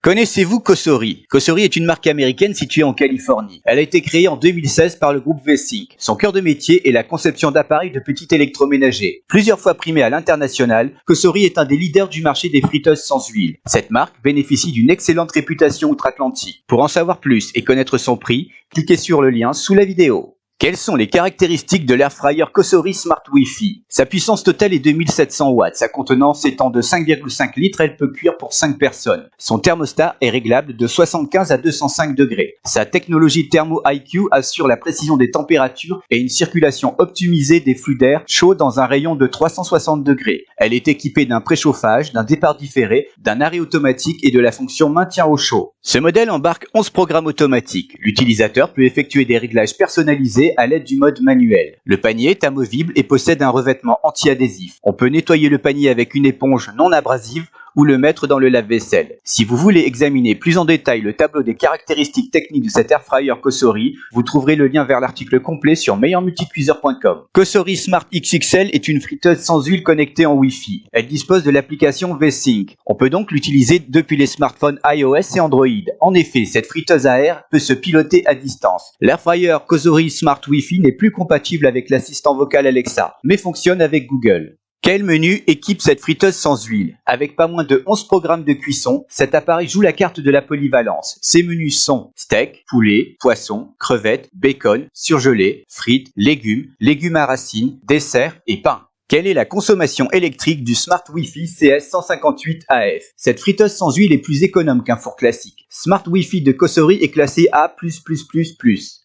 Connaissez-vous Cosori? Cosori est une marque américaine située en Californie. Elle a été créée en 2016 par le groupe V-Sync. Son cœur de métier est la conception d'appareils de petits électroménagers. Plusieurs fois primée à l'international, Cosori est un des leaders du marché des friteuses sans huile. Cette marque bénéficie d'une excellente réputation outre-Atlantique. Pour en savoir plus et connaître son prix, cliquez sur le lien sous la vidéo. Quelles sont les caractéristiques de l'airfryer Cosori Smart Wi-Fi? Sa puissance totale est de 2700 watts. Sa contenance étant de 5,5 litres, elle peut cuire pour 5 personnes. Son thermostat est réglable de 75 à 205 degrés. Sa technologie Thermo IQ assure la précision des températures et une circulation optimisée des flux d'air chaud dans un rayon de 360 degrés. Elle est équipée d'un préchauffage, d'un départ différé, d'un arrêt automatique et de la fonction maintien au chaud. Ce modèle embarque 11 programmes automatiques. L'utilisateur peut effectuer des réglages personnalisés à l'aide du mode manuel. Le panier est amovible et possède un revêtement anti-adhésif. On peut nettoyer le panier avec une éponge non abrasive ou le mettre dans le lave-vaisselle. Si vous voulez examiner plus en détail le tableau des caractéristiques techniques de cet airfryer Cosori, vous trouverez le lien vers l'article complet sur meilleurmulticuiseur.com. Cosori Smart XXL est une friteuse sans huile connectée en Wi-Fi. Elle dispose de l'application V-Sync. On peut donc l'utiliser depuis les smartphones iOS et Android. En effet, cette friteuse à air peut se piloter à distance. L'airfryer Cosori Smart Wi-Fi n'est plus compatible avec l'assistant vocal Alexa, mais fonctionne avec Google. Quel menu équipe cette friteuse sans huile? Avec pas moins de 11 programmes de cuisson, cet appareil joue la carte de la polyvalence. Ses menus sont steak, poulet, poisson, crevettes, bacon, surgelé, frites, légumes à racines, dessert et pain. Quelle est la consommation électrique du Smart Wi-Fi CS158AF? Cette friteuse sans huile est plus économe qu'un four classique. Smart Wi-Fi de Cosori est classé A++++.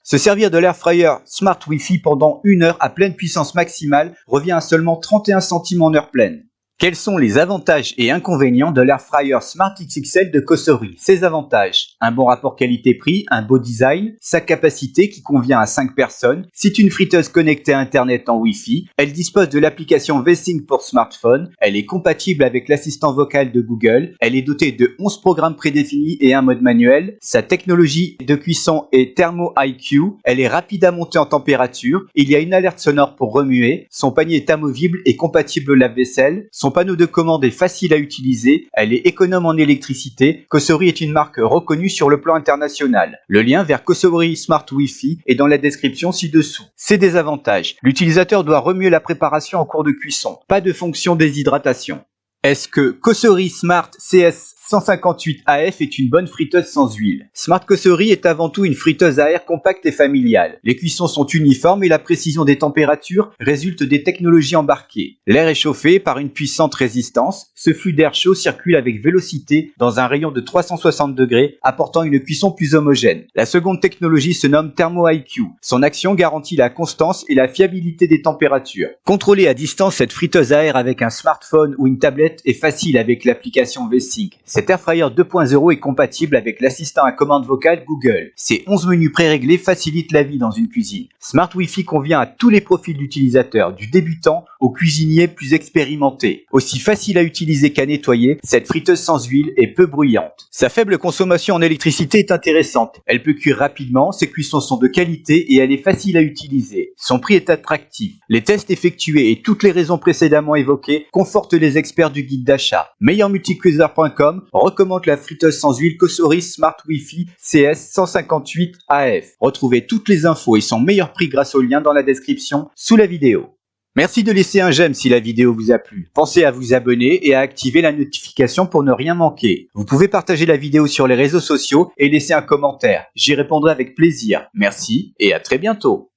Se servir de l'airfryer Smart Wi-Fi pendant 1 heure à pleine puissance maximale revient à seulement 31 centimes en heure pleine. Quels sont les avantages et inconvénients de l'airfryer Smart XXL de Cosori? Ses avantages: un bon rapport qualité-prix, un beau design, sa capacité qui convient à 5 personnes. C'est une friteuse connectée à Internet en Wi-Fi. Elle dispose de l'application V-Sync pour smartphone. Elle est compatible avec l'assistant vocal de Google. Elle est dotée de 11 programmes prédéfinis et un mode manuel. Sa technologie de cuisson est Thermo IQ. Elle est rapide à monter en température. Il y a une alerte sonore pour remuer. Son panier est amovible et compatible lave-vaisselle. Son panneau de commande est facile à utiliser, elle est économe en électricité. Cosori est une marque reconnue sur le plan international. Le lien vers Cosori Smart Wi-Fi est dans la description ci-dessous. Ses désavantages: l'utilisateur doit remuer la préparation en cours de cuisson. Pas de fonction déshydratation. Est-ce que Cosori Smart CS158AF est une bonne friteuse sans huile? Smart Cosori est avant tout une friteuse à air compacte et familiale. Les cuissons sont uniformes et la précision des températures résulte des technologies embarquées. L'air est chauffé par une puissante résistance. Ce flux d'air chaud circule avec vélocité dans un rayon de 360 degrés, apportant une cuisson plus homogène. La seconde technologie se nomme Thermo IQ. Son action garantit la constance et la fiabilité des températures. Contrôler à distance cette friteuse à air avec un smartphone ou une tablette est facile avec l'application V-Sync. Cet airfryer 2.0 est compatible avec l'assistant à commande vocale Google. Ses 11 menus préréglés facilitent la vie dans une cuisine. Smart Wi-Fi convient à tous les profils d'utilisateurs, du débutant au cuisinier plus expérimenté. Aussi facile à utiliser qu'à nettoyer, cette friteuse sans huile est peu bruyante. Sa faible consommation en électricité est intéressante. Elle peut cuire rapidement, ses cuissons sont de qualité et elle est facile à utiliser. Son prix est attractif. Les tests effectués et toutes les raisons précédemment évoquées confortent les experts du guide d'achat. Meilleurmulticuiseur.com recommande la friteuse sans huile Cosori Smart Wi-Fi CS158AF. Retrouvez toutes les infos et son meilleur prix grâce au lien dans la description sous la vidéo. Merci de laisser un j'aime si la vidéo vous a plu. Pensez à vous abonner et à activer la notification pour ne rien manquer. Vous pouvez partager la vidéo sur les réseaux sociaux et laisser un commentaire. J'y répondrai avec plaisir. Merci et à très bientôt.